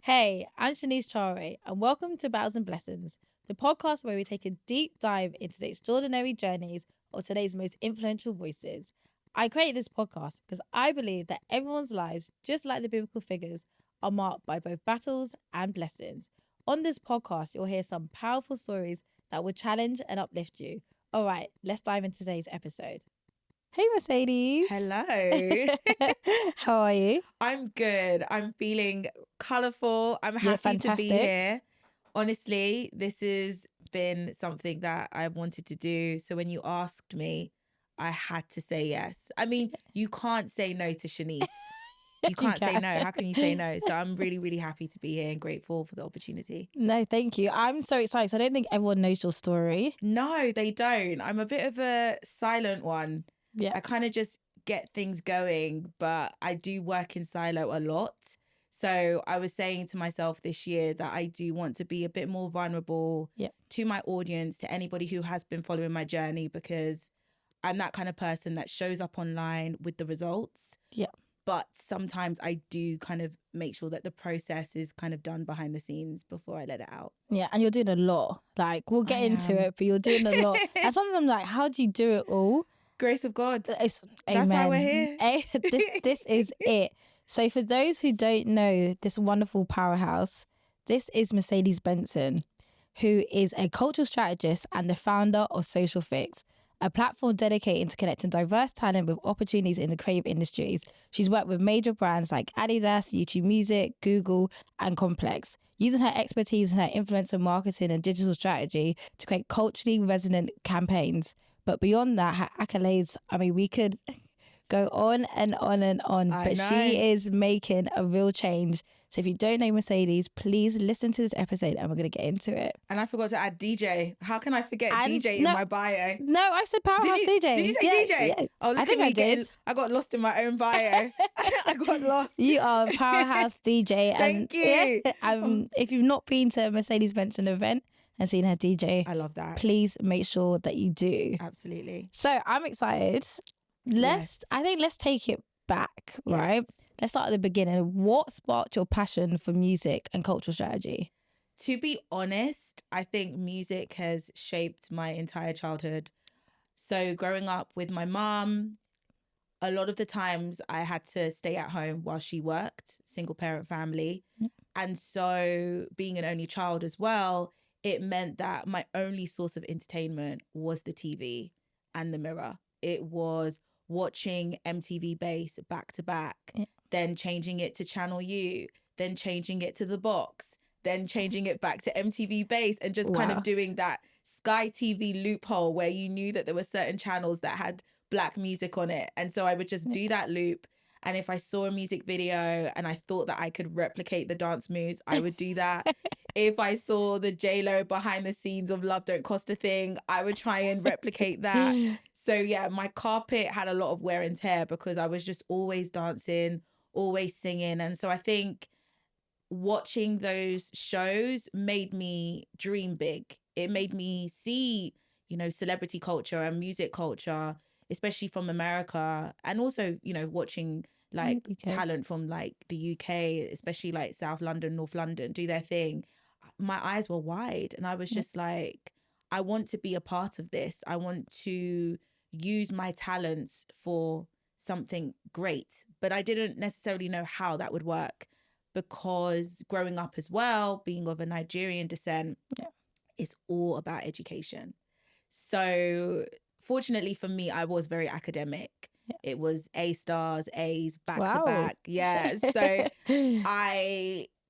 Hey, I'm Sheniece Charway, and welcome to Battles and Blessings, the podcast where we take a deep dive into the extraordinary journeys of today's most influential voices. I created this podcast because I believe that everyone's lives, just like the biblical figures, are marked by both battles and blessings. On this podcast, you'll hear some powerful stories that will challenge and uplift you. All right, let's dive into today's episode. Hey, Mercedes. Hello. How are you? I'm good. I'm feeling colourful. I'm You're happy to be fantastic. here. Honestly, this has been something that I've wanted to do. So when you asked me, I had to say yes. I mean, you can't say no to Sheniece. You can't say no. How can you say no? So I'm really, really happy to be here and grateful for the opportunity. No, thank you. I'm so excited. So I don't think everyone knows your story. No, they don't. I'm a bit of a silent one. Yeah. I kind of just get things going, but I do work in silo a lot. So I was saying to myself this year that I do want to be a bit more vulnerable to my audience, to anybody who has been following my journey, because I'm that kind of person that shows up online with the results. Yeah. But sometimes I do kind of make sure that the process is kind of done behind the scenes before I let it out. Yeah, and you're doing a lot. Like, we'll get into it, but you're doing a lot. And sometimes I'm like, how do you do it all? Grace of God. That's Amen. Why we're here. This is it. So for those who don't know this wonderful powerhouse, this is Mercedes Benson, who is a cultural strategist and the founder of Social FIXT, a platform dedicated to connecting diverse talent with opportunities in the creative industries. She's worked with major brands like Adidas, YouTube Music, Google, and Complex, using her expertise in her influencer marketing and digital strategy to create culturally resonant campaigns. But beyond that, her accolades, I mean, we could go on and on and on, but she is making a real change. So if you don't know Mercedes, please listen to this episode and we're going to get into it. And I forgot to add DJ. How can I forget DJ in my bio? No, I said powerhouse DJ. Did you say DJ? Yeah. Oh, look I think at me I did. I got lost in my own bio. I got lost. You are a powerhouse DJ. Thank you. If you've not been to a Mercedes Benson event and seen her DJ, I love that. Please make sure that you do. Absolutely. So I'm excited. I think let's take it back, right? Yes. Let's start at the beginning. What sparked your passion for music and cultural strategy? To be honest, I think music has shaped my entire childhood. So growing up with my mum, a lot of the times I had to stay at home while she worked, single parent family. Yep. And so being an only child as well, it meant that my only source of entertainment was the TV and the mirror. It was watching MTV Base back to back, then changing it to Channel U, then changing it to The Box, then changing it back to MTV Base, and just kind of doing that Sky TV loophole where you knew that there were certain channels that had black music on it. And so I would just do that loop. And if I saw a music video and I thought that I could replicate the dance moves, I would do that. If I saw the J-Lo behind the scenes of Love Don't Cost a Thing, I would try and replicate that. So yeah, my carpet had a lot of wear and tear because I was just always dancing, always singing. And so I think watching those shows made me dream big. It made me see, celebrity culture and music culture, especially from America, and also, watching talent from the UK, especially like South London, North London, do their thing. My eyes were wide and I was just like, I want to be a part of this. I want to use my talents for something great, but I didn't necessarily know how that would work because growing up as well, being of a Nigerian descent, it's all about education. So fortunately for me, I was very academic. Yeah. It was A stars, A's, back to back. Yeah. So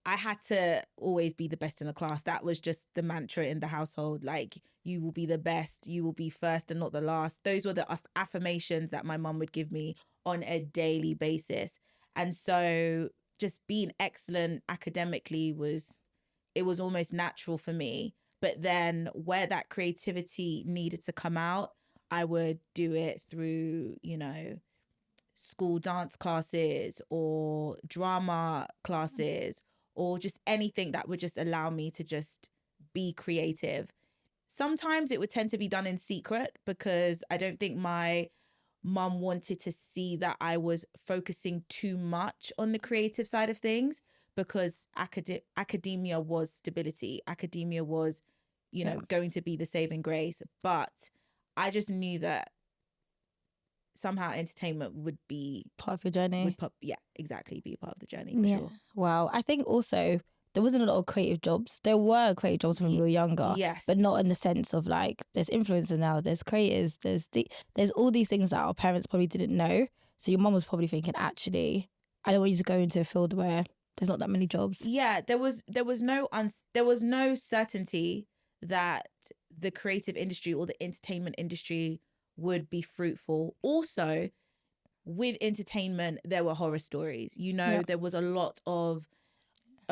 I had to always be the best in the class. That was just the mantra in the household. Like, you will be the best, you will be first and not the last. Those were the affirmations that my mum would give me on a daily basis. And so just being excellent academically was almost natural for me. But then where that creativity needed to come out, I would do it through, school dance classes or drama classes or just anything that would just allow me to just be creative. Sometimes it would tend to be done in secret because I don't think my mum wanted to see that I was focusing too much on the creative side of things. because academia was stability. Academia was, you know, going to be the saving grace. But I just knew that somehow entertainment would be part of your journey. Yeah, exactly. Be a part of the journey for sure. Wow. I think also there wasn't a lot of creative jobs. There were creative jobs when we were younger, yes, but not in the sense of like there's influencers now, there's creators, there's all these things that our parents probably didn't know. So your mum was probably thinking, actually, I don't want you to go into a field where there's not that many jobs. Yeah, there was no certainty that the creative industry or the entertainment industry would be fruitful. Also, with entertainment, there were horror stories. You know, there was a lot of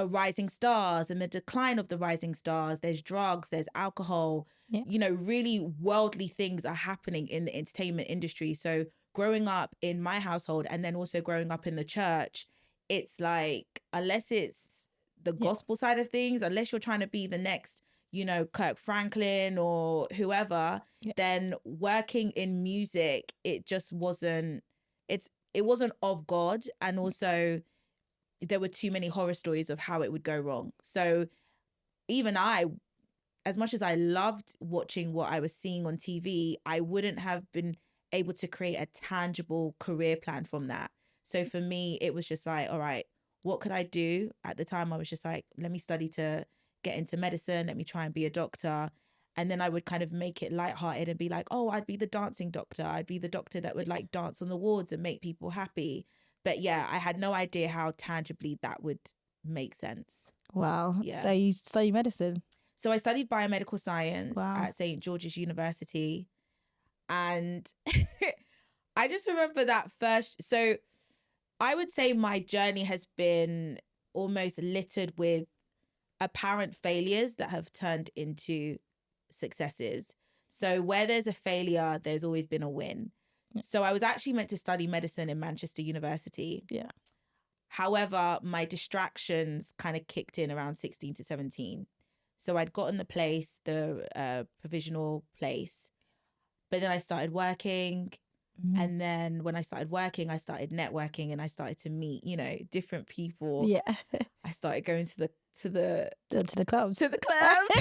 rising stars and the decline of the rising stars. There's drugs, there's alcohol. You know, really worldly things are happening in the entertainment industry. So growing up in my household and then also growing up in the church, it's like, unless it's the gospel side of things, unless you're trying to be the next, you know, Kirk Franklin or whoever, then working in music, it just wasn't, it wasn't of God. And also there were too many horror stories of how it would go wrong. So even I, as much as I loved watching what I was seeing on TV, I wouldn't have been able to create a tangible career plan from that. So for me, it was just like, all right, what could I do? At the time, I was just like, let me study to get into medicine. Let me try and be a doctor. And then I would kind of make it lighthearted and be like, oh, I'd be the dancing doctor. I'd be the doctor that would like dance on the wards and make people happy. But yeah, I had no idea how tangibly that would make sense. Wow. Yeah. So you study medicine? So I studied biomedical science at St. George's University. And I just remember that first. So I would say my journey has been almost littered with apparent failures that have turned into successes. So where there's a failure, there's always been a win. So I was actually meant to study medicine in Manchester University. Yeah. However, my distractions kind of kicked in around 16 to 17. So I'd gotten the provisional place, but then I started working. And then when I started working, I started networking and I started to meet, you know, different people. Yeah. I started going to the clubs. To the clubs.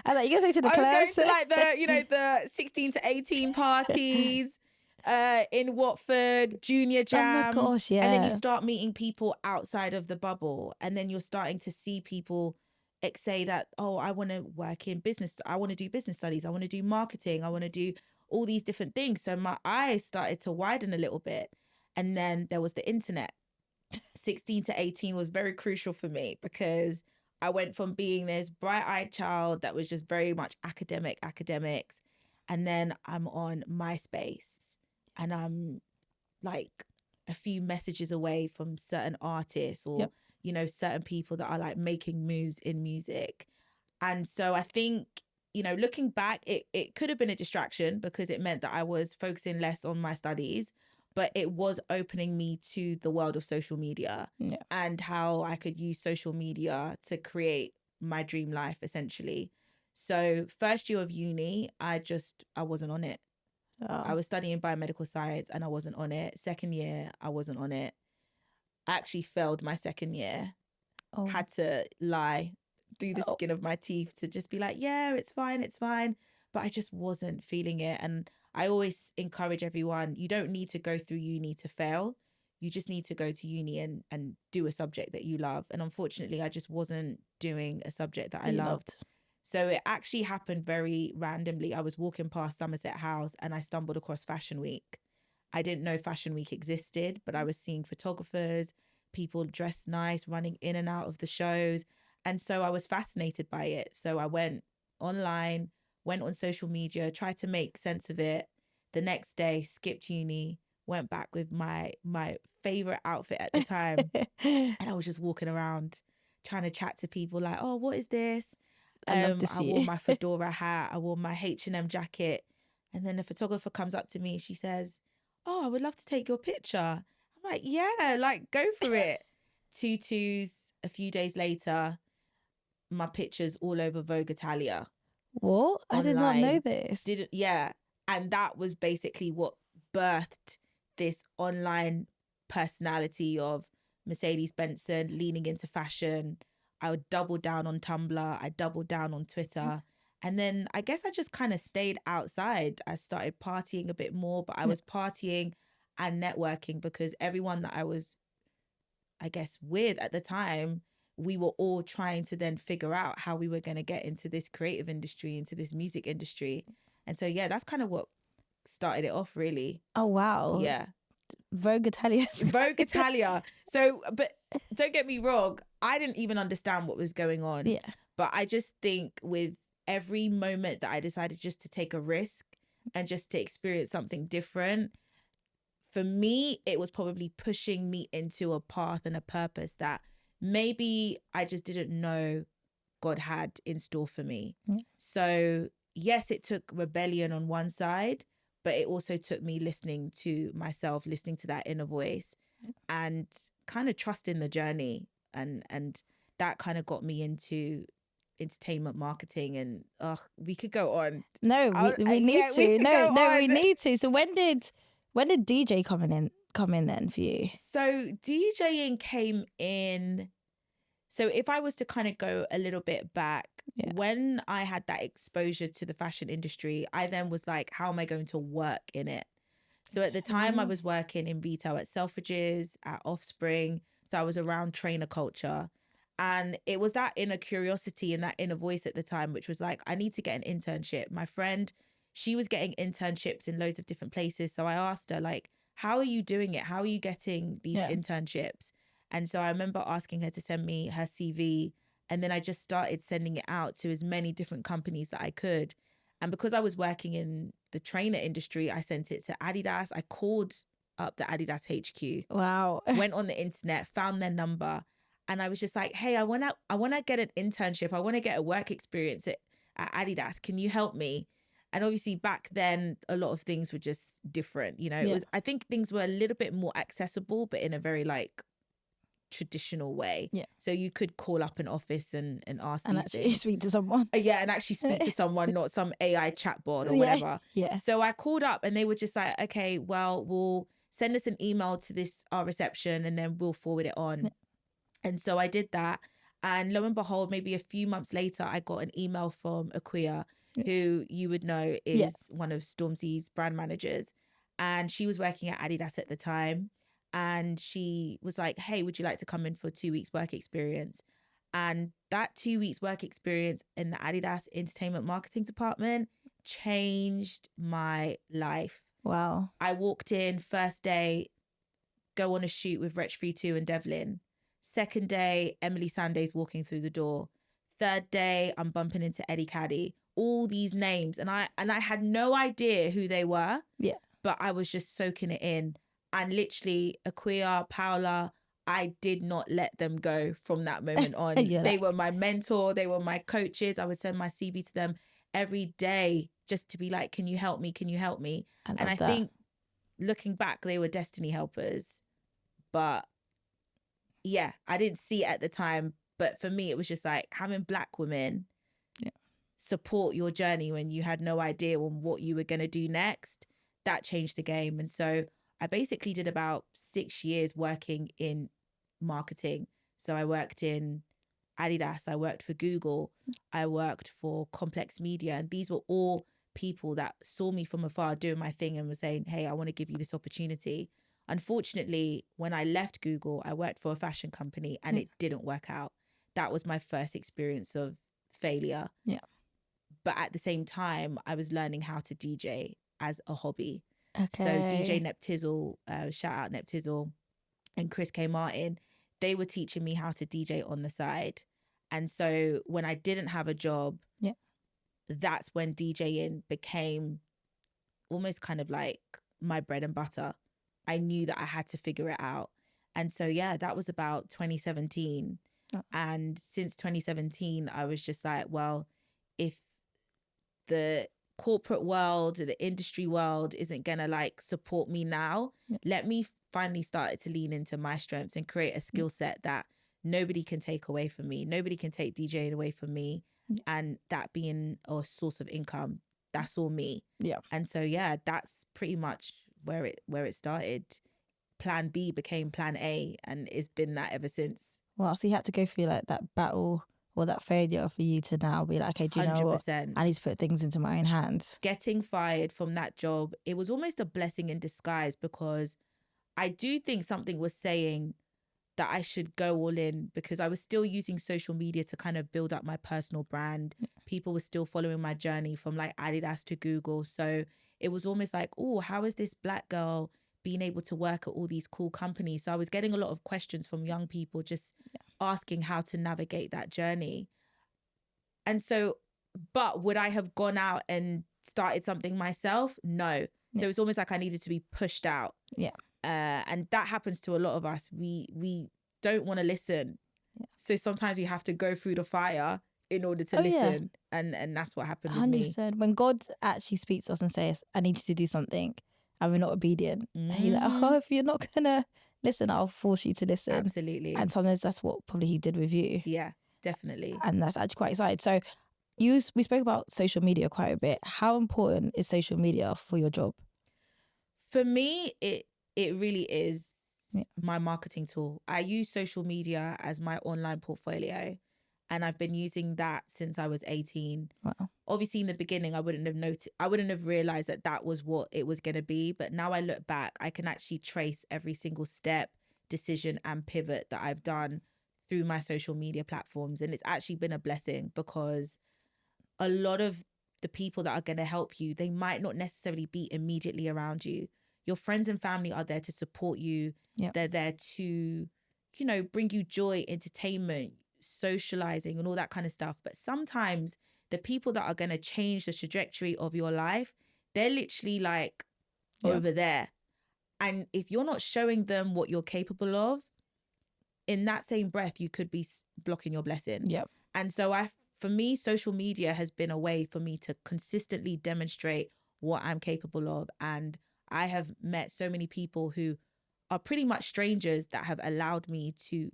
I thought you were going to say to the clubs. I was going to like the 16 to 18 parties in Watford, Junior Jam. Oh my gosh, yeah. And then you start meeting people outside of the bubble. And then you're starting to see people say that, oh, I want to work in business. I want to do business studies. I want to do marketing. I want to do all these different things. So my eyes started to widen a little bit. And then there was the internet. 16 to 18 was very crucial for me because I went from being this bright-eyed child that was just very much academics. And then I'm on MySpace and I'm like a few messages away from certain artists or, you know, certain people that are like making moves in music. And so I think, you know, looking back, it could have been a distraction because it meant that I was focusing less on my studies, but it was opening me to the world of social media and how I could use social media to create my dream life, essentially. So first year of uni, I wasn't on it. I was studying biomedical science and I wasn't on it. Second year, I wasn't on it. I actually failed my second year. Had to lie through the skin of my teeth to just be like, yeah, it's fine. But I just wasn't feeling it. And I always encourage everyone, you don't need to go through uni to fail. You just need to go to uni and do a subject that you love. And unfortunately, I just wasn't doing a subject that I loved. So it actually happened very randomly. I was walking past Somerset House and I stumbled across Fashion Week. I didn't know Fashion Week existed, but I was seeing photographers, people dressed nice, running in and out of the shows. And so I was fascinated by it. So I went online, went on social media, tried to make sense of it. The next day, skipped uni, went back with my favorite outfit at the time. And I was just walking around trying to chat to people like, oh, what is this? I love this for I you. wore my fedora hat. I wore my H&M jacket. And then the photographer comes up to me. She says, oh, I would love to take your picture. I'm like, yeah, like go for it. Tutus. A few days later, my pictures all over Vogue Italia. What? I did not know this. And that was basically what birthed this online personality of Mercedes Benson, leaning into fashion. I would double down on Tumblr. I doubled down on Twitter. And then I guess I just kind of stayed outside. I started partying a bit more, but I was partying and networking because everyone that I was, I guess, with at the time, we were all trying to then figure out how we were going to get into this creative industry, into this music industry. And so, yeah, that's kind of what started it off, really. Oh, wow. Yeah. Vogue Italia. Vogue Italia. So, but don't get me wrong, I didn't even understand what was going on. Yeah. But I just think with every moment that I decided just to take a risk and just to experience something different, for me, it was probably pushing me into a path and a purpose that maybe I just didn't know God had in store for me. Yeah. So yes, it took rebellion on one side, but it also took me listening to myself, listening to that inner voice and kind of trusting the journey. And that kind of got me into entertainment marketing. And we could go on. No, we need to. We need to. So when did DJ come in then for you? So DJing came in. So if I was to kind of go a little bit back, when I had that exposure to the fashion industry, I then was like, how am I going to work in it? So at the time I was working in retail at Selfridges, at Offspring. So I was around trainer culture. And it was that inner curiosity and that inner voice at the time, which was like, I need to get an internship. My friend, she was getting internships in loads of different places. So I asked her, like, how are you doing it? How are you getting these internships? And so I remember asking her to send me her CV. And then I just started sending it out to as many different companies that I could. And because I was working in the trainer industry, I sent it to Adidas. I called up the Adidas HQ. Wow. Went on the internet, found their number. And I was just like, hey, I want to get an internship. I want to get a work experience at Adidas. Can you help me? And obviously back then, a lot of things were just different. You know, it was, I think things were a little bit more accessible, but in a very like traditional way. Yeah. So you could call up an office and ask and these actually things. speak to someone. Yeah, and actually speak to someone, not some AI chatbot or whatever. Yeah. So I called up and they were just like, okay, well, we'll send us an email to our reception and then we'll forward it on. Yeah. And so I did that. And lo and behold, maybe a few months later, I got an email from Aquia, who you would know is one of Stormzy's brand managers. And she was working at Adidas at the time. And she was like, hey, would you like to come in for 2 weeks work experience? And that 2 weeks work experience in the Adidas entertainment marketing department changed my life. Wow. I walked in, first day, go on a shoot with Wretch 32 and Devlin. Second day, Emily Sandé's walking through the door. Third day, I'm bumping into Eddie Caddy. All these names. And I had no idea who they were. Yeah. But I was just soaking it in. And literally, Aquia, Paola, I did not let them go from that moment on. They were my mentor. They were my coaches. I would send my CV to them every day just to be like, can you help me? Can you help me? I think looking back, they were destiny helpers. But yeah, I didn't see it at the time. But for me, it was just like having Black women support your journey when you had no idea on what you were going to do next. That changed the game. And so I basically did about 6 years working in marketing. So I worked in Adidas, I worked for Google, I worked for Complex Media. And these were all people that saw me from afar doing my thing and were saying, hey, I want to give you this opportunity. Unfortunately, when I left Google, I worked for a fashion company and it didn't work out. That was my first experience of failure. Yeah. But at the same time, I was learning how to DJ as a hobby. Okay. So DJ Neptizzle, shout out Neptizzle, and Chris K. Martin, they were teaching me how to DJ on the side. And so when I didn't have a job, that's when DJing became almost kind of like my bread and butter. I knew that I had to figure it out. And so, yeah, that was about 2017. Oh. And since 2017, I was just like, well, if the corporate world, the industry world isn't going to like support me now, let me finally start to lean into my strengths and create a skill set that nobody can take away from me. Nobody can take DJing away from me. And that being a source of income, that's all me. Yeah. And so, yeah, that's pretty much where it started. plan B became plan A, and it's been that ever since. Well, so you had to go through like that battle or that failure for you to now be like, okay, do you know what? 100%. I need to put things into my own hands. Getting fired from that job, it was almost a blessing in disguise, because I do think something was saying that I should go all in, because I was still using social media to kind of build up my personal brand. People were still following my journey from like Adidas to Google. So it was almost like, oh, how is this Black girl being able to work at all these cool companies? So I was getting a lot of questions from young people just asking how to navigate that journey. And so, but would I have gone out and started something myself? No. So it's almost like I needed to be pushed out. Yeah. And that happens to a lot of us. We don't want to listen. Yeah. So sometimes we have to go through the fire in order to listen. Yeah. And that's what happened with 100%. Me. When God actually speaks to us and says, I need you to do something, and we're not obedient, he's like, oh, if you're not going to listen, I'll force you to listen. Absolutely. And sometimes that's what probably he did with you. Yeah, definitely. And that's actually quite exciting. So we spoke about social media quite a bit. How important is social media for your job? For me, it really is my marketing tool. I use social media as my online portfolio, and I've been using that since I was 18. Wow. Obviously, in the beginning, I wouldn't have realized that was what it was going to be. But now I look back, I can actually trace every single step, decision, and pivot that I've done through my social media platforms. And it's actually been a blessing, because a lot of the people that are going to help you, they might not necessarily be immediately around you. Your friends and family are there to support you. Yep. They're there to, bring you joy, entertainment, socializing, and all that kind of stuff. But sometimes the people that are going to change the trajectory of your life, they're literally like over there. And if you're not showing them what you're capable of, in that same breath, you could be blocking your blessing. Yep. And so for me, social media has been a way for me to consistently demonstrate what I'm capable of. And I have met so many people who are pretty much strangers that have allowed me to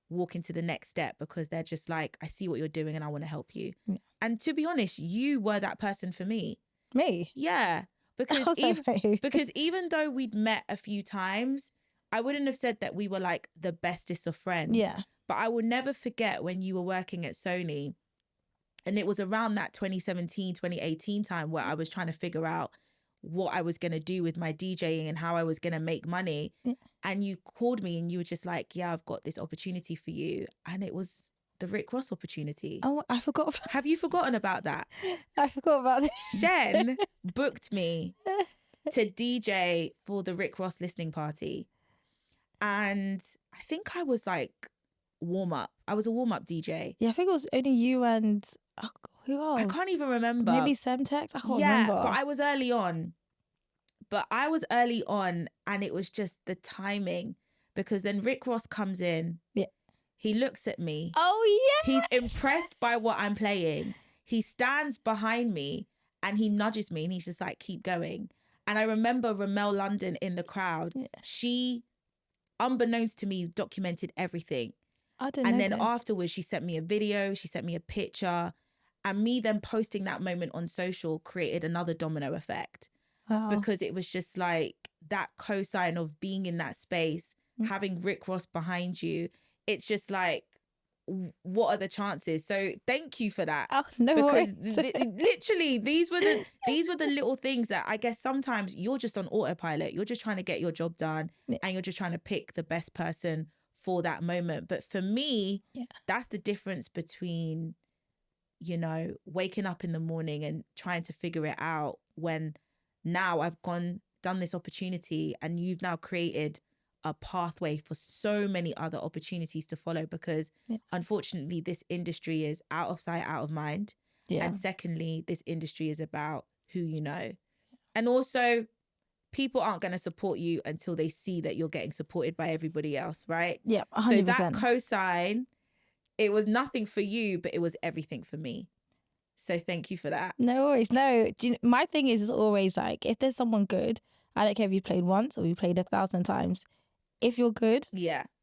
walk into the next step, because they're just like, I see what you're doing and I want to help you. Yeah. And to be honest, you were that person for me. Me? Yeah. Because even though we'd met a few times, I wouldn't have said that we were like the bestest of friends. Yeah. But I will never forget when you were working at Sony, and it was around that 2017, 2018 time where I was trying to figure out what I was going to do with my DJing and how I was going to make money. Yeah. And you called me and you were just like, yeah, I've got this opportunity for you. And it was the Rick Ross opportunity. Oh, I forgot. Have you forgotten about that? I forgot about this. Shen booked me to DJ for the Rick Ross listening party. And I think I was like warm up. I was a warm up DJ. Yeah, I think it was only you and who else? I can't even remember. Maybe Semtex? I can't remember. But I was early on. And it was just the timing, because then Rick Ross comes in. Yeah. He looks at me. Oh, yeah. He's impressed by what I'm playing. He stands behind me and he nudges me and he's just like, keep going. And I remember Ramel London in the crowd. Yeah. She, unbeknownst to me, documented everything. I didn't know. And then afterwards, she sent me a video, she sent me a picture, and me then posting that moment on social created another domino effect. Wow. Because it was just like that cosign of being in that space, having Rick Ross behind you. It's just like, what are the chances? So thank you for that. Oh, no worries. Because literally these were the little things that I guess sometimes you're just on autopilot. You're just trying to get your job done, and you're just trying to pick the best person for that moment. But for me, that's the difference between, waking up in the morning and trying to figure it out, when now I've done this opportunity, and you've now created a pathway for so many other opportunities to follow, because unfortunately this industry is out of sight, out of mind. Yeah. And secondly, this industry is about who you know. And also, people aren't going to support you until they see that you're getting supported by everybody else, right? Yeah, 100%. So that cosign, it was nothing for you, but it was everything for me. So thank you for that. No worries. No, my thing is always like, if there's someone good, I don't care if you played once or you played 1,000 times. If you're good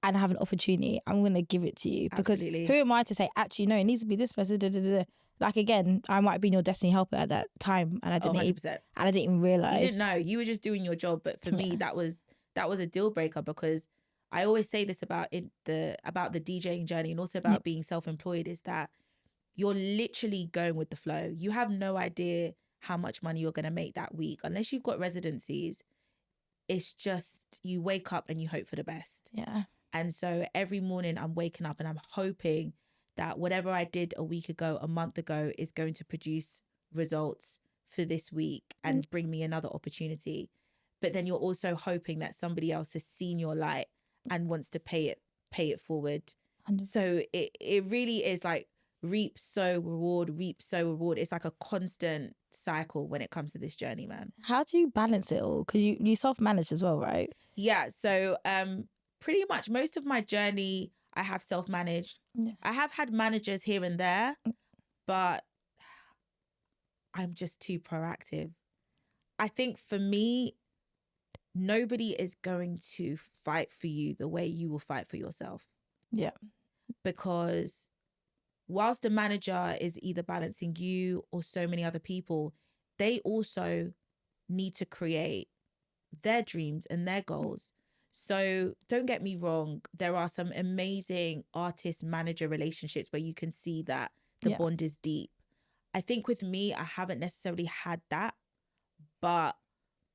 and have an opportunity, I'm going to give it to you. Because Absolutely. Who am I to say, actually, no, it needs to be this person. Like, again, I might have been your destiny helper at that time, and I didn't, 100%. And I didn't even realise. You didn't know. You were just doing your job. But for me, that was that was a deal breaker, because I always say this about the DJing journey, and also about being self-employed, is that you're literally going with the flow. You have no idea how much money you're going to make that week unless you've got residencies. It's just, you wake up and you hope for the best. Yeah. And so every morning I'm waking up and I'm hoping that whatever I did a week ago, a month ago, is going to produce results for this week and bring me another opportunity. But then you're also hoping that somebody else has seen your light and wants to pay it forward. 100%. So it really is like reap, sow, reward, reap, sow, reward. It's like a constant cycle when it comes to this journey, man. How do you balance it all? Because you self-manage as well, right? Yeah. So pretty much most of my journey I have self-managed. Yeah. I have had managers here and there, but I'm just too proactive. I think for me, nobody is going to fight for you the way you will fight for yourself. Yeah. Because whilst a manager is either balancing you or so many other people, they also need to create their dreams and their goals. So don't get me wrong, there are some amazing artist-manager relationships where you can see that the bond is deep. I think with me, I haven't necessarily had that, but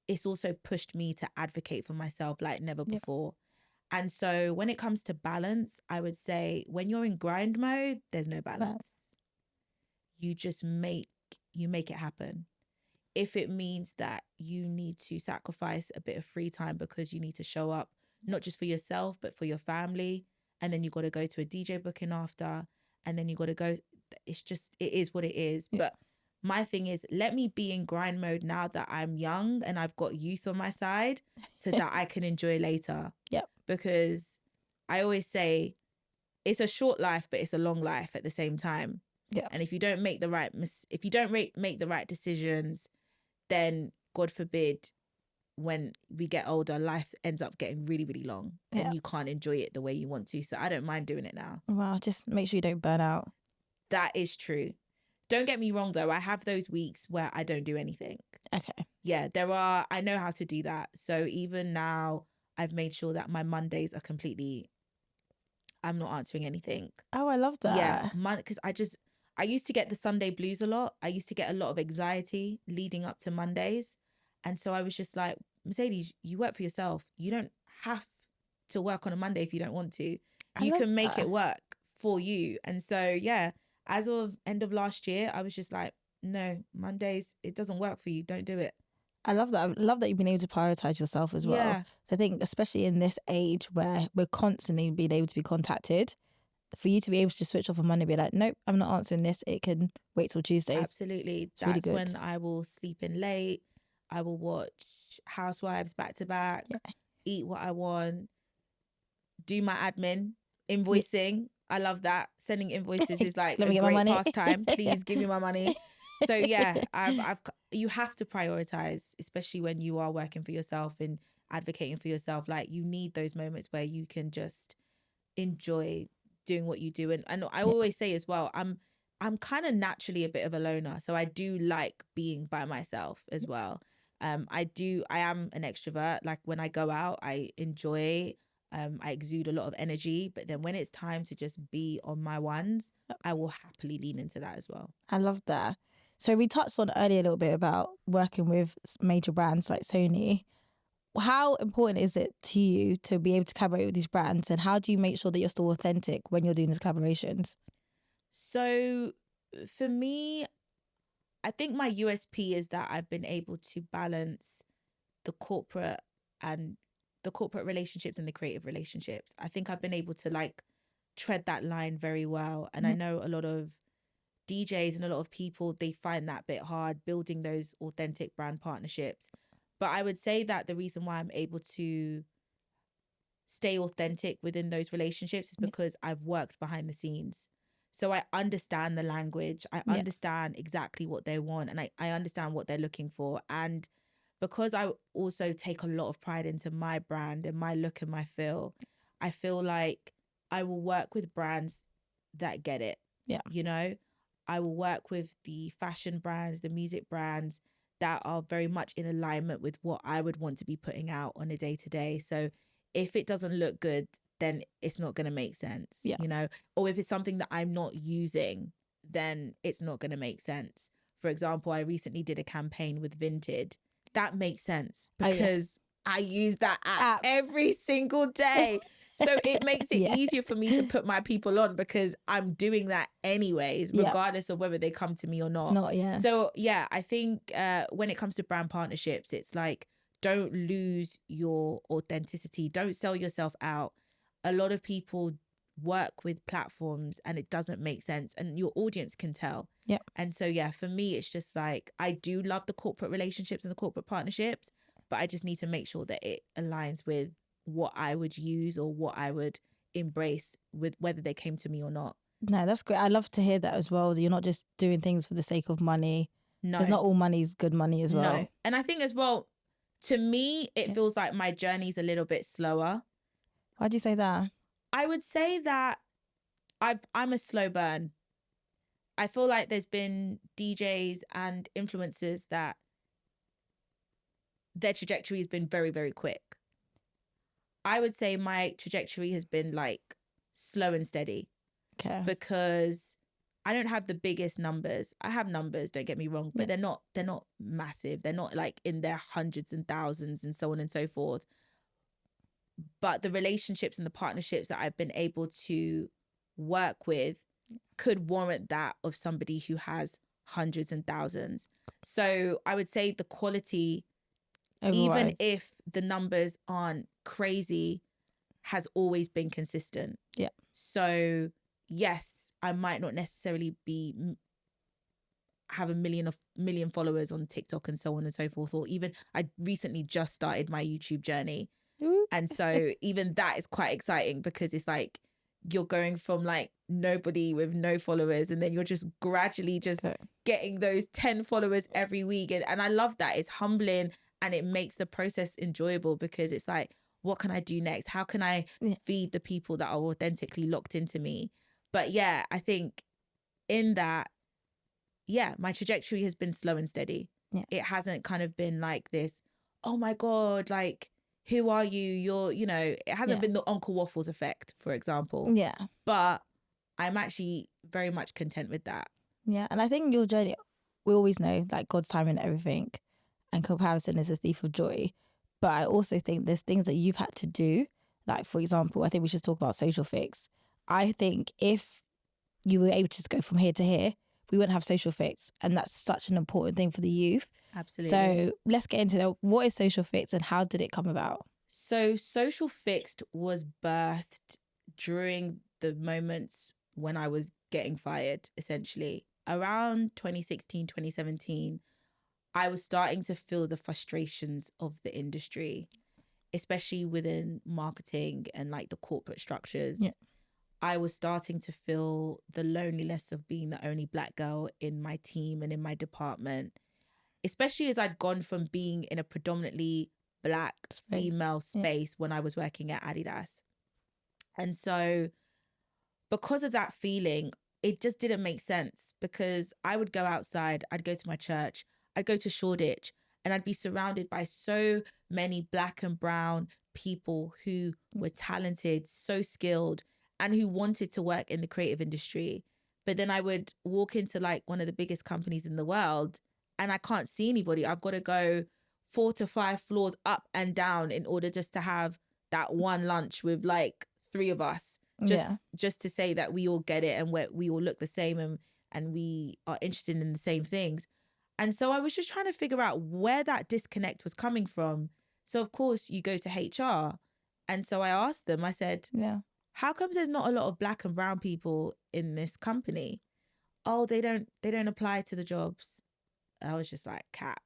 it's also pushed me to advocate for myself like never before. And so when it comes to balance, I would say when you're in grind mode, there's no balance. You just make it happen. If it means that you need to sacrifice a bit of free time because you need to show up, not just for yourself, but for your family, and then you got to go to a DJ booking after, and then you got to go, it is what it is. Yeah. But my thing is, let me be in grind mode now that I'm young and I've got youth on my side, so that I can enjoy later. Yep. Because I always say it's a short life, but it's a long life at the same time. Yeah. And if you don't make the right make the right decisions, then God forbid, when we get older, life ends up getting really, really long, and you can't enjoy it the way you want to. So I don't mind doing it now. Well, just make sure you don't burn out. That is true. Don't get me wrong though, I have those weeks where I don't do anything. Okay. Yeah, I know how to do that. So even now, I've made sure that my Mondays are completely, I'm not answering anything. Oh, I love that. Yeah, because I used to get the Sunday blues a lot. I used to get a lot of anxiety leading up to Mondays. And so I was just like, Mercedes, you work for yourself. You don't have to work on a Monday if you don't want to. You can make it work for you. And so, yeah, as of end of last year, I was just like, no, Mondays, it doesn't work for you. Don't do it. I love that. I love that you've been able to prioritize yourself as well. Yeah. I think especially in this age where we're constantly being able to be contacted, for you to be able to switch off on Monday and be like, nope, I'm not answering this. It can wait till Tuesdays. Absolutely. That's really when I will sleep in late. I will watch Housewives back to back, eat what I want, do my admin, invoicing. I love that. Sending invoices is like a great pastime. Please give me my money. So yeah, you have to prioritize, especially when you are working for yourself and advocating for yourself. Like, you need those moments where you can just enjoy doing what you do. And I always say as well, I'm kind of naturally a bit of a loner, so I do like being by myself as well. I am an extrovert. Like, when I go out, I enjoy, I exude a lot of energy, but then when it's time to just be on my ones, I will happily lean into that as well. I love that. So we touched on earlier a little bit about working with major brands like Sony. How important is it to you to be able to collaborate with these brands, and how do you make sure that you're still authentic when you're doing these collaborations? So for me, I think my USP is that I've been able to balance the corporate relationships and the creative relationships. I think I've been able to like tread that line very well. And I know a lot of DJs and a lot of people, they find that bit hard, building those authentic brand partnerships. But I would say that the reason why I'm able to stay authentic within those relationships is because I've worked behind the scenes. So I understand the language. I understand exactly what they want, and I understand what they're looking for. And because I also take a lot of pride into my brand and my look and my feel, I feel like I will work with brands that get it. Yeah. You know, I will work with the fashion brands, the music brands that are very much in alignment with what I would want to be putting out on a day-to-day. So if it doesn't look good, then it's not going to make sense, you know, or if it's something that I'm not using, then it's not going to make sense. For example, I recently did a campaign with Vinted. That makes sense because I use that app every single day. So it makes it easier for me to put my people on because I'm doing that anyways, regardless of whether they come to me or not. So yeah, I think when it comes to brand partnerships, it's like, don't lose your authenticity. Don't sell yourself out. A lot of people work with platforms and it doesn't make sense, and your audience can tell. And so yeah, for me, it's just like, I do love the corporate relationships and the corporate partnerships, but I just need to make sure that it aligns with what I would use or what I would embrace, with whether they came to me or not. No, that's great. I love to hear that as well. You're not just doing things for the sake of money. No, because not all money is good money as well. No, and I think as well, to me, it feels like my journey's a little bit slower. Why'd you say that? I would say that I'm a slow burn. I feel like there's been DJs and influencers that their trajectory has been very, very quick. I would say my trajectory has been like slow and steady. Okay. Because I don't have the biggest numbers. I have numbers, don't get me wrong, but they're not massive. They're not like in their hundreds and thousands and so on and so forth. But the relationships and the partnerships that I've been able to work with could warrant that of somebody who has hundreds and thousands. So I would say the quality, even if the numbers aren't crazy, has always been consistent. Yeah. So yes, I might not necessarily have a million followers on TikTok and so on and so forth, or even I recently just started my YouTube journey. And so even that is quite exciting, because it's like you're going from like nobody with no followers, and then you're just gradually just getting those 10 followers every week. And I love that. It's humbling and it makes the process enjoyable, because it's like, what can I do next? How can I feed the people that are authentically locked into me? But yeah, I think in that, my trajectory has been slow and steady. It hasn't kind of been like this, oh my God, like, who are you? You're, you know, it hasn't been the Uncle Waffles effect, for example. Yeah. But I'm actually very much content with that. Yeah. And I think your journey, we always know like God's timing and everything, and comparison is a thief of joy. But I also think there's things that you've had to do. Like, for example, I think we should talk about Social FIXT. I think if you were able to just go from here to here, we wouldn't have Social FIXT. And that's such an important thing for the youth. Absolutely. So let's get into that. What is Social FIXT and how did it come about? So Social FIXT was birthed during the moments when I was getting fired, essentially. Around 2016, 2017, I was starting to feel the frustrations of the industry, especially within marketing and like the corporate structures. Yeah. I was starting to feel the loneliness of being the only Black girl in my team and in my department, especially as I'd gone from being in a predominantly Black female space when I was working at Adidas. And so because of that feeling, it just didn't make sense, because I would go outside, I'd go to my church, I'd go to Shoreditch, and I'd be surrounded by so many Black and brown people who were talented, so skilled, and who wanted to work in the creative industry. But then I would walk into like one of the biggest companies in the world and I can't see anybody. I've got to go 4 to 5 floors up and down in order just to have that one lunch with like 3 of us, just to say that we all get it and we all look the same and we are interested in the same things. And so I was just trying to figure out where that disconnect was coming from. So of course you go to HR. And so I asked them, I said, how comes there's not a lot of Black and brown people in this company? Oh, they don't apply to the jobs. I was just like, Cap,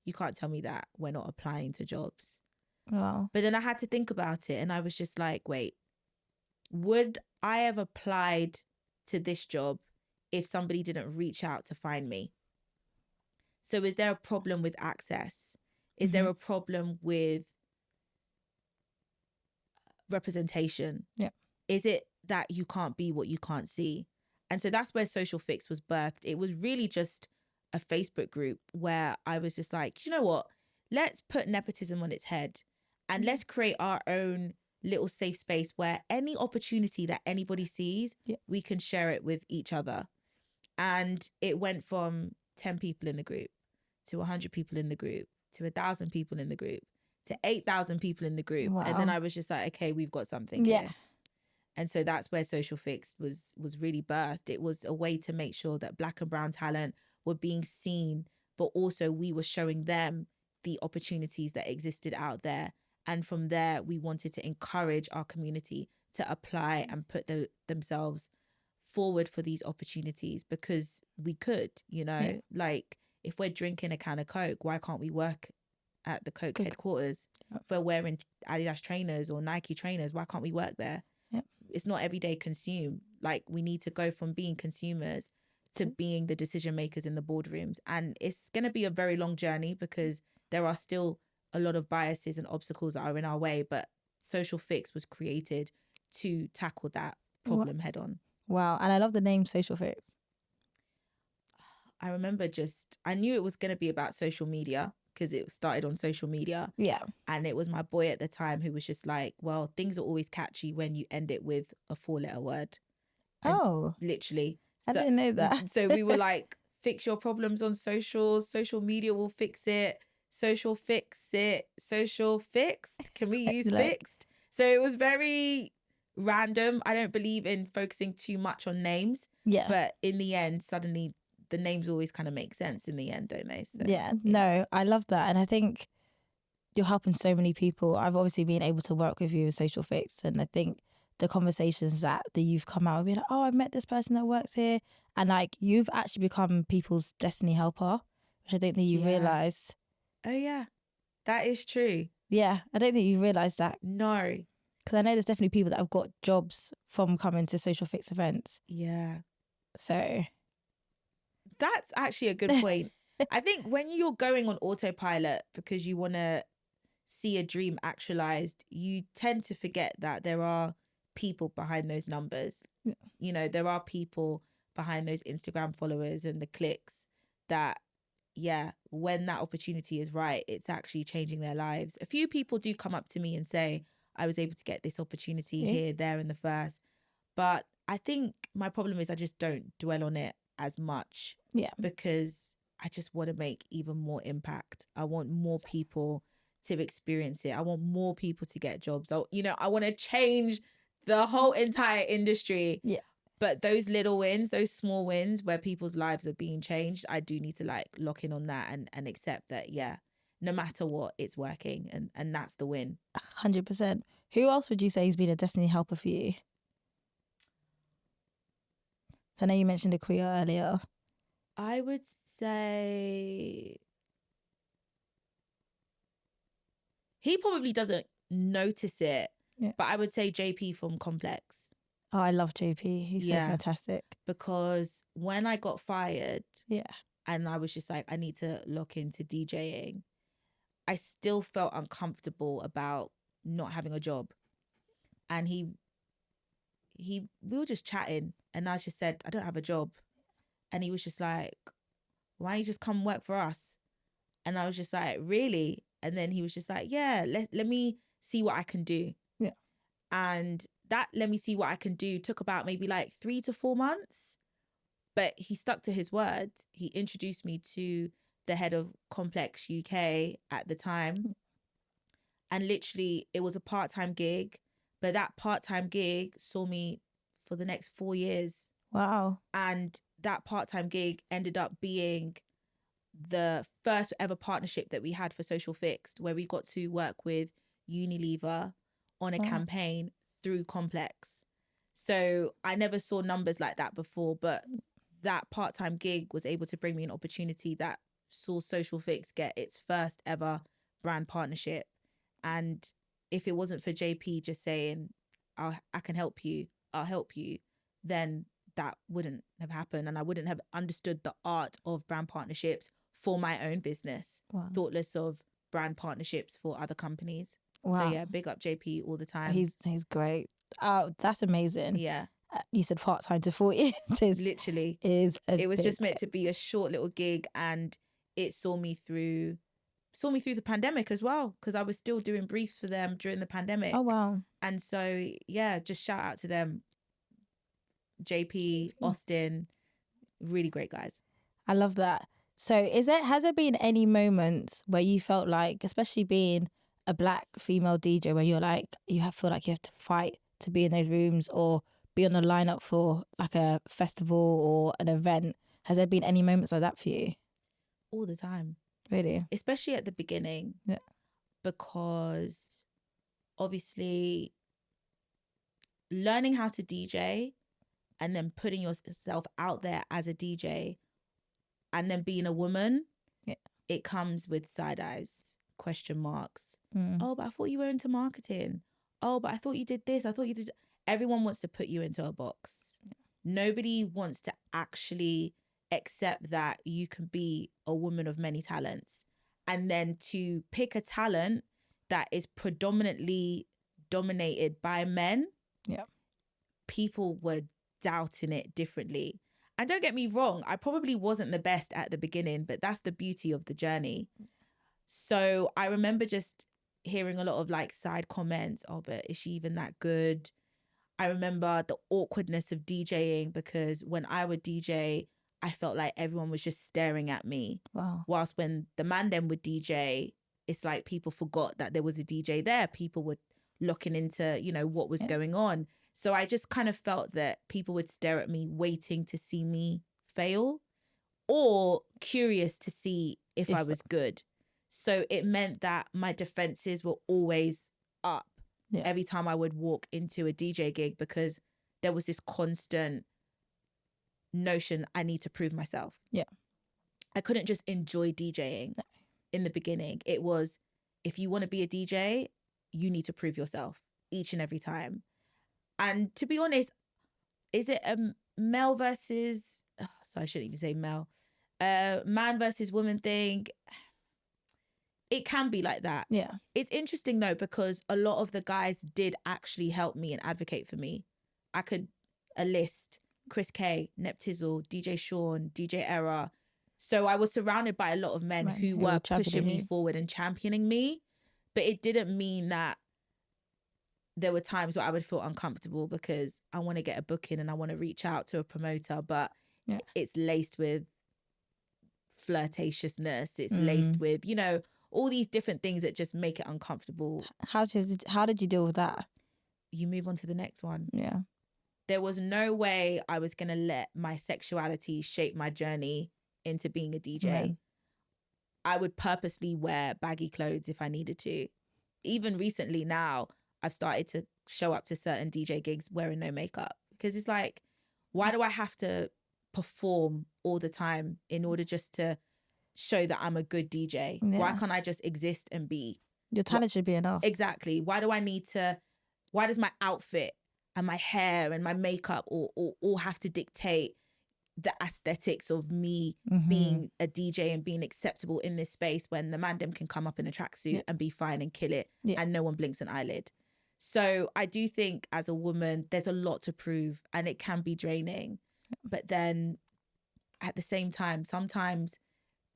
you can't tell me that we're not applying to jobs. Wow. But then I had to think about it, and I was just like, wait, would I have applied to this job if somebody didn't reach out to find me? So is there a problem with access? Is there a problem with representation? Yeah. Is it that you can't be what you can't see? And so that's where Social FIXT was birthed. It was really just a Facebook group where I was just like, you know what? Let's put nepotism on its head and let's create our own little safe space where any opportunity that anybody sees, we can share it with each other. And it went from 10 people in the group to 100 people in the group to 1,000 people in the group to 8,000 people in the group. Wow. And then I was just like, okay, we've got something here. And so that's where Social FIXT was really birthed. It was a way to make sure that Black and brown talent were being seen, but also we were showing them the opportunities that existed out there. And from there, we wanted to encourage our community to apply and put themselves forward for these opportunities, because we could, you know, like if we're drinking a can of Coke, why can't we work at the Coke headquarters? If we're wearing Adidas trainers or Nike trainers, why can't we work there? It's not everyday consume. Like, we need to go from being consumers to being the decision makers in the boardrooms. And it's going to be a very long journey because there are still a lot of biases and obstacles that are in our way. But Social FIXT was created to tackle that problem head on. Wow. And I love the name Social FIXT. I remember I knew it was going to be about social media because it started on social media. Yeah. And it was my boy at the time who was just like, well, things are always catchy when you end it with a 4-letter word. And literally. I didn't know that. So we were like, fix your problems on social media will fix it. Social fix it. Social fixed. Can we use fixed? So it was very random. I don't believe in focusing too much on names. Yeah. But in the end, suddenly the names always kind of make sense in the end, don't they? So, no, I love that. And I think you're helping so many people. I've obviously been able to work with you with Social FIXT, and I think the conversations that you've come out with, being like, oh, I met this person that works here, and like you've actually become people's destiny helper, which I don't think you realise. Oh yeah, that is true. Yeah, I don't think you realise that. No. Because I know there's definitely people that have got jobs from coming to Social FIXT events. Yeah. So that's actually a good point. I think when you're going on autopilot because you want to see a dream actualized, you tend to forget that there are people behind those numbers. Yeah. You know, there are people behind those Instagram followers and the clicks that, when that opportunity is right, it's actually changing their lives. A few people do come up to me and say, I was able to get this opportunity here, there, and the first. But I think my problem is I just don't dwell on it as much. Yeah. Because I just want to make even more impact. I want more people to experience it. I want more people to get jobs. I want to change the whole entire industry. Yeah. But those little wins, those small wins where people's lives are being changed, I do need to like lock in on that and accept that, no matter what, it's working. And that's the win. 100%. Who else would you say has been a destiny helper for you? I know you mentioned Akuya earlier. I would say he probably doesn't notice it, but I would say JP from Complex. Oh, I love JP. He's so fantastic. Because when I got fired, and I was just like, I need to look into DJing, I still felt uncomfortable about not having a job. And we were just chatting, and I just said, I don't have a job. And he was just like, why don't you just come work for us? And I was just like, really? And then he was just like, yeah, let me see what I can do. Yeah. And that let me see what I can do took about maybe like 3 to 4 months. But he stuck to his word. He introduced me to the head of Complex UK at the time. And literally it was a part-time gig. But that part-time gig saw me for the next 4 years. Wow. And that part-time gig ended up being the first ever partnership that we had for Social FIXT, where we got to work with Unilever on a campaign through Complex. So I never saw numbers like that before, but that part-time gig was able to bring me an opportunity that saw Social FIXT get its first ever brand partnership. And if it wasn't for JP just saying, I can help you, I'll help you, then that wouldn't have happened. And I wouldn't have understood the art of brand partnerships for my own business, thoughtless of brand partnerships for other companies. Wow. So yeah, big up JP all the time. He's great. Oh, that's amazing. Yeah. You said part-time to 4 years Literally. is It was just meant to be a short little gig, and it saw me through the pandemic as well, because I was still doing briefs for them during the pandemic. Oh, wow. And so, yeah, just shout out to them. JP, Austin, really great guys. I love that. So has there been any moments where you felt like, especially being a Black female DJ, where you're like, feel like you have to fight to be in those rooms or be on the lineup for like a festival or an event? Has there been any moments like that for you? All the time. Really? Especially at the beginning. Yeah. Because obviously learning how to DJ and then putting yourself out there as a DJ and then being a woman, it comes with side eyes, question marks. Oh, but I thought you were into marketing. Oh, but I thought you did this. I thought you did. Everyone wants to put you into a box. Nobody wants to actually accept that you can be a woman of many talents. And then to pick a talent that is predominantly dominated by men, people were doubting it differently. And don't get me wrong, I probably wasn't the best at the beginning, but that's the beauty of the journey. So I remember just hearing a lot of like side comments. Oh, but is she even that good? I remember the awkwardness of DJing, because when I would DJ, I felt like everyone was just staring at me. Wow. Whilst when the man then would DJ, it's like people forgot that there was a DJ there. People were looking into, what was going on. So I just kind of felt that people would stare at me waiting to see me fail or curious to see if I was good. So it meant that my defenses were always up every time I would walk into a DJ gig, because there was this constant notion I need to prove myself. Yeah. I couldn't just enjoy DJing in the beginning. It was, if you want to be a DJ, you need to prove yourself each and every time. And to be honest, is it a male versus, so I shouldn't even say male, man versus woman thing? It can be like that. Yeah. It's interesting though, because a lot of the guys did actually help me and advocate for me. I could list Chris K, Neptizzle, DJ Sean, DJ Era. So I was surrounded by a lot of men who were pushing me forward and championing me. But it didn't mean that there were times where I would feel uncomfortable because I want to get a booking and I want to reach out to a promoter, but it's laced with flirtatiousness. It's laced with, all these different things that just make it uncomfortable. How did you deal with that? You move on to the next one. Yeah. There was no way I was going to let my sexuality shape my journey into being a DJ. Right. I would purposely wear baggy clothes if I needed to. Even recently now, I've started to show up to certain DJ gigs wearing no makeup, because it's like, why do I have to perform all the time in order just to show that I'm a good DJ? Yeah. Why can't I just exist and be? Your talent should be enough. Exactly. Why does my outfit and my hair and my makeup all have to dictate the aesthetics of me being a DJ and being acceptable in this space, when the man dem can come up in a tracksuit and be fine and kill it and no one blinks an eyelid? So I do think as a woman, there's a lot to prove and it can be draining. But then at the same time, sometimes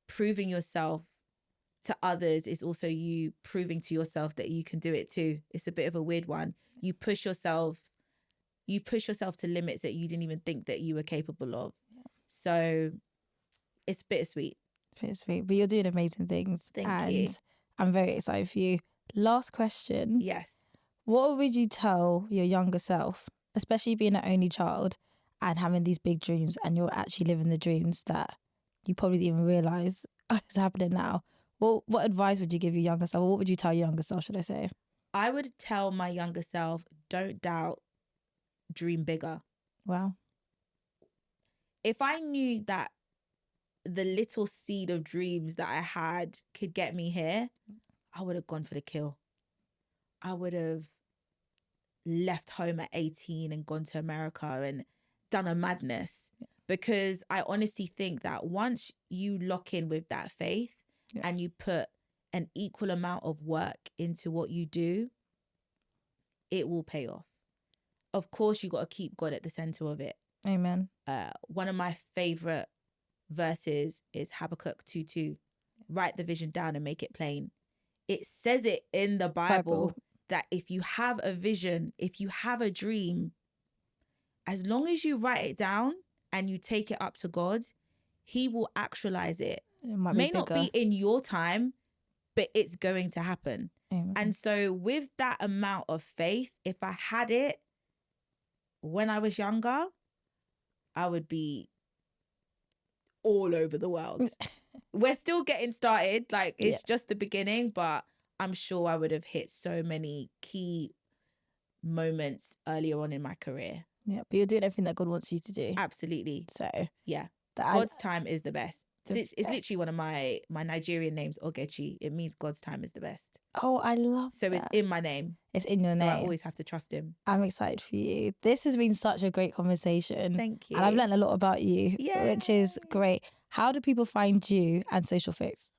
proving yourself to others is also you proving to yourself that you can do it too. It's a bit of a weird one. You push yourself to limits that you didn't even think that you were capable of. Yeah. So it's bittersweet. Bittersweet, but you're doing amazing things. Thank you. I'm very excited for you. Last question. Yes. What would you tell your younger self, especially being an only child and having these big dreams, and you're actually living the dreams that you probably didn't even realise is happening now? What advice would you give your younger self? Or what would you tell your younger self, should I say? I would tell my younger self, don't doubt, dream bigger. Wow. If I knew that the little seed of dreams that I had could get me here, I would have gone for the kill. I would have left home at 18 and gone to America and done a madness. Yeah. Because I honestly think that once you lock in with that faith and you put an equal amount of work into what you do, it will pay off. of course, you got to keep God at the center of it. Amen. One of my favorite verses is Habakkuk 2:2. Write the vision down and make it plain. It says it in the Bible that if you have a vision, if you have a dream, as long as you write it down and you take it up to God, he will actualize it. It might May be not be in your time, but it's going to happen. Amen. And so with that amount of faith, if I had it when I was younger, I would be all over the world. We're still getting started. Like, it's just the beginning, but I'm sure I would have hit so many key moments earlier on in my career. Yeah, but you're doing everything that God wants you to do. Absolutely. So yeah, God's time is the best. It's literally one of my Nigerian names, Ogechi. It means God's time is the best. Oh, I love So that. It's in my name. It's in your name. So I always have to trust him. I'm excited for you. This has been such a great conversation. Thank you. And I've learned a lot about you, Yay. which is great. How do people find you and Social FIXT?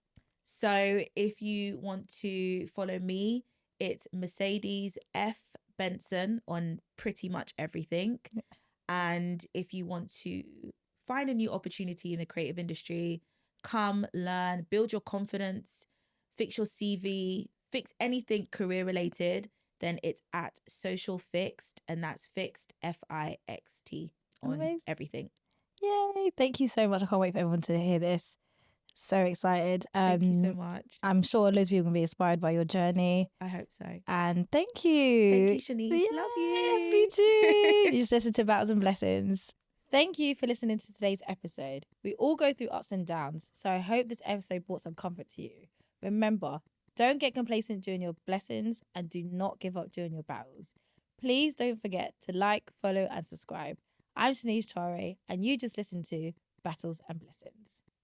So if you want to follow me, it's Mercedes F. Benson on pretty much everything. Yeah. And if you want to find a new opportunity in the creative industry, come, learn, build your confidence, fix your CV, fix anything career related, then it's at Social FIXT, and that's FIXT, FIXT, on Amazing. everything. Yay. Thank you so much. I can't wait for everyone to hear this. So excited. Thank you so much. I'm sure loads of people are going to be inspired by your journey. I hope so. And thank you. Thank you, Sheniece. Yeah, love you. Me too. You just listen to Battles and Blessings. Thank you for listening to today's episode. We all go through ups and downs, so I hope this episode brought some comfort to you. Remember, don't get complacent during your blessings and do not give up during your battles. Please don't forget to like, follow and subscribe. I'm Sheniece Charway and you just listened to Battles and Blessings.